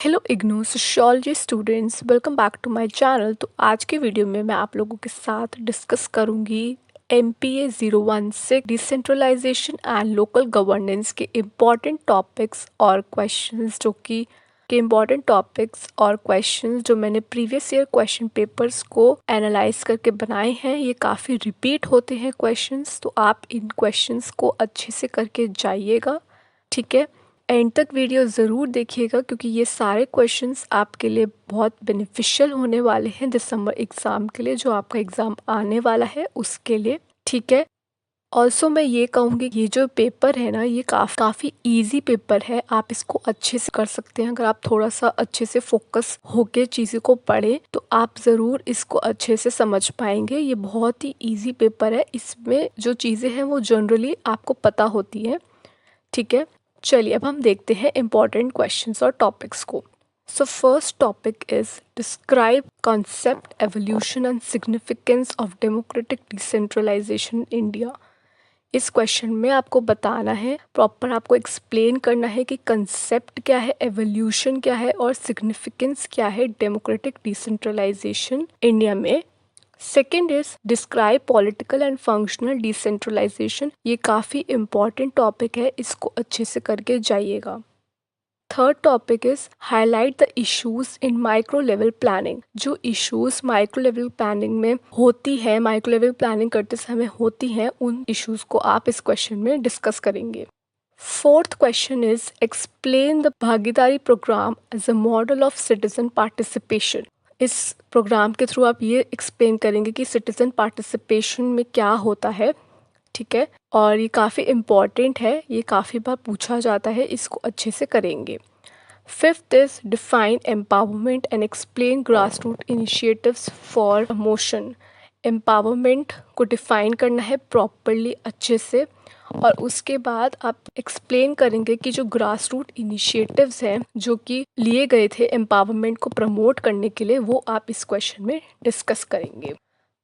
Hello IGNOU sociology students, welcome back to my channel. तो आज के वीडियो में मैं आप लोगों के साथ डिस्कस करूंगी MPA 016 decentralisation and local governance के इम्पॉर्टेंट टॉपिक्स और क्वेश्चंस जो मैंने प्रीवियस ईयर क्वेश्चन पेपर्स को एनालाइज करके बनाए हैं। ये काफ़ी रिपीट होते हैं क्वेश्चंस, तो आप इन क्वेश्चंस को अच्छे से करके जाइएगा, ठीक है। एंड तक वीडियो ज़रूर देखिएगा क्योंकि ये सारे क्वेश्चंस आपके लिए बहुत बेनिफिशियल होने वाले हैं दिसंबर एग्ज़ाम के लिए, जो आपका एग्ज़ाम आने वाला है उसके लिए, ठीक है। ऑल्सो मैं ये कहूँगी ये जो पेपर है ना, ये काफ़ी इजी पेपर है। आप इसको अच्छे से कर सकते हैं। अगर आप थोड़ा सा अच्छे से फोकस होके चीज़ों को पढ़ें तो आप ज़रूर इसको अच्छे से समझ पाएंगे। ये बहुत ही इजी पेपर है। इसमें जो चीज़ें हैं वो जनरली आपको पता होती है, ठीक है। चलिए अब हम देखते हैं इम्पॉर्टेंट क्वेश्चंस और टॉपिक्स को। So first topic is describe concept evolution and significance of democratic decentralisation in India. इस क्वेश्चन में आपको बताना है, प्रॉपर आपको एक्सप्लेन करना है कि कंसेप्ट क्या है, एवोल्यूशन क्या है और सिग्निफिकेंस क्या है डेमोक्रेटिक डिसेंट्रलाइजेशन इंडिया में। Second is describe political and functional decentralisation. ये काफ़ी इम्पॉर्टेंट टॉपिक है, इसको अच्छे से करके जाइएगा। Third topic is highlight the issues in micro level planning. जो इश्यूज माइक्रो लेवल प्लानिंग में होती है, माइक्रो लेवल प्लानिंग करते समय होती हैं, उन इश्यूज को आप इस क्वेश्चन में डिस्कस करेंगे। Fourth question is explain the Bhagidari program as a model of citizen participation. इस प्रोग्राम के थ्रू आप ये एक्सप्लेन करेंगे कि सिटीजन पार्टिसिपेशन में क्या होता है, ठीक है। और ये काफ़ी इम्पॉर्टेंट है, ये काफ़ी बार पूछा जाता है, इसको अच्छे से करेंगे। Fifth is define empowerment and explain grass root initiatives for motion. Empowerment को डिफाइन करना है प्रॉपरली अच्छे से, और उसके बाद आप एक्सप्लेन करेंगे कि जो ग्रास रूट इनिशिएटिव्स हैं जो कि लिए गए थे एम्पावरमेंट को प्रमोट करने के लिए, वो आप इस क्वेश्चन में डिस्कस करेंगे।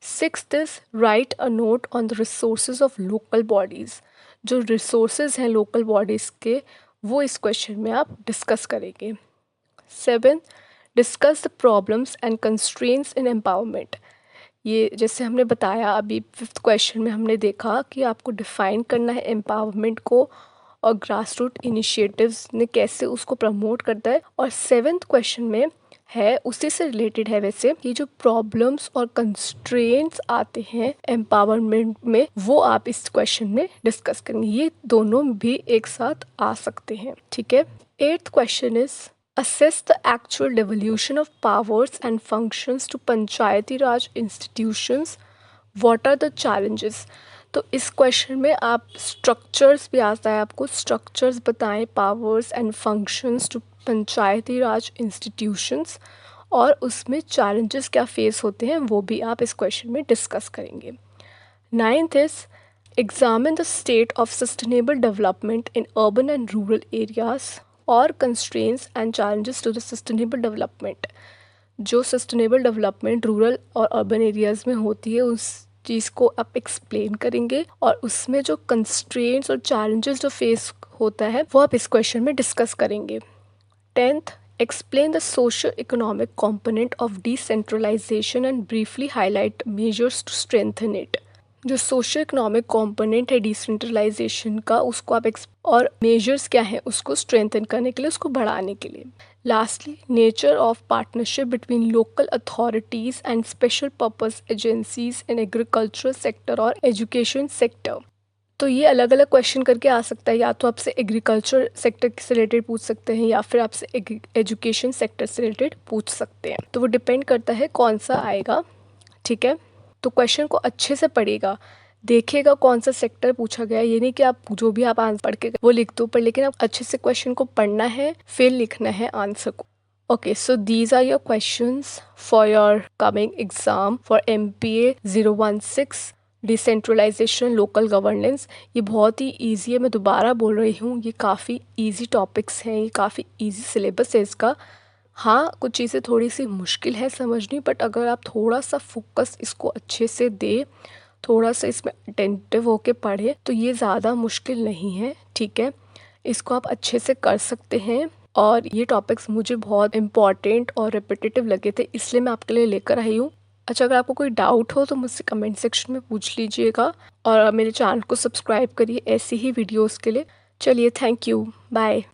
Sixth is right a note on the resources of local bodies. जो रिसोर्सेज हैं लोकल बॉडीज़ के, वो इस क्वेश्चन में आप डिस्कस करेंगे। Seven, discuss the problems and constraints in empowerment. ये जैसे हमने बताया अभी फिफ्थ क्वेश्चन में हमने देखा कि आपको डिफाइन करना है एम्पावरमेंट को और ग्रास रूट इनिशिएटिव्स ने कैसे उसको प्रमोट करता है। और सेवेंथ क्वेश्चन में है, उसी से रिलेटेड है वैसे, कि जो प्रॉब्लम्स और कंस्ट्रेंट्स आते हैं एम्पावरमेंट में, वो आप इस क्वेश्चन में डिस्कस करेंगे। ये दोनों भी एक साथ आ सकते हैं, ठीक है। Eighth question is assess the actual devolution of powers and functions to Panchayati Raj institutions. What are the challenges? तो इस क्वेश्चन में आप स्ट्रक्चर्स भी आता है, आपको स्ट्रक्चर्स बताएं powers and functions to panchayati raj institutions, और उसमें चैलेंजेस क्या फेस होते हैं वो भी आप इस क्वेश्चन में डिस्कस करेंगे। Ninth is examine the state of sustainable development in urban and rural areas और constraints and challenges to the sustainable development. जो सस्टेनेबल डेवलपमेंट रूरल और अर्बन एरियाज़ में होती है उस चीज़ को आप एक्सप्लेन करेंगे, और उसमें जो कंस्ट्रेंट्स और चैलेंजेस जो फेस होता है वो आप इस क्वेश्चन में डिस्कस करेंगे। Tenth, explain the socio economic component of decentralisation and briefly highlight measures to strengthen it. जो सोशो इकोनॉमिक कॉम्पोनेंट है डिसेंट्रलाइजेशन का, उसको आप और मेजर्स क्या है उसको स्ट्रेंथन करने के लिए, उसको बढ़ाने के लिए। Lastly, nature of partnership between local authorities and special purpose agencies in agricultural sector और एजुकेशन सेक्टर। तो ये अलग अलग क्वेश्चन करके आ सकता है, या तो आपसे एग्रीकल्चर सेक्टर से रिलेटेड पूछ सकते हैं या फिर आपसे एजुकेशन सेक्टर से रिलेटेड पूछ सकते हैं। तो वो डिपेंड करता है कौन सा आएगा, ठीक है। तो क्वेश्चन को अच्छे से पढ़िएगा, देखिएगा कौन सा सेक्टर पूछा गया है। ये नहीं कि आप जो भी आप आंसर पढ़ के वो लिख दो, पर लेकिन आप अच्छे से क्वेश्चन को पढ़ना है, फिर लिखना है आंसर को। Okay, so these are your questions for your coming exam for MPA 016 decentralisation local governance. ये बहुत ही ईजी है, मैं दोबारा बोल रही हूँ, ये काफ़ी ईजी टॉपिक्स हैं, ये काफ़ी ईजी सिलेबस है इसका। हाँ, कुछ चीज़ें थोड़ी सी मुश्किल है समझनी, बट अगर आप थोड़ा सा फोकस इसको अच्छे से दे, थोड़ा सा इसमें अटेंटिव होके पढ़े, तो ये ज़्यादा मुश्किल नहीं है, ठीक है। इसको आप अच्छे से कर सकते हैं। और ये टॉपिक्स मुझे बहुत इंपॉर्टेंट और रिपीटेटिव लगे थे, इसलिए मैं आपके लिए लेकर आई हूँ। अच्छा, अगर आपको कोई डाउट हो तो मुझसे कमेंट सेक्शन में पूछ लीजिएगा और मेरे चैनल को सब्सक्राइब करिए ऐसी ही वीडियोस के लिए। चलिए, थैंक यू, बाय।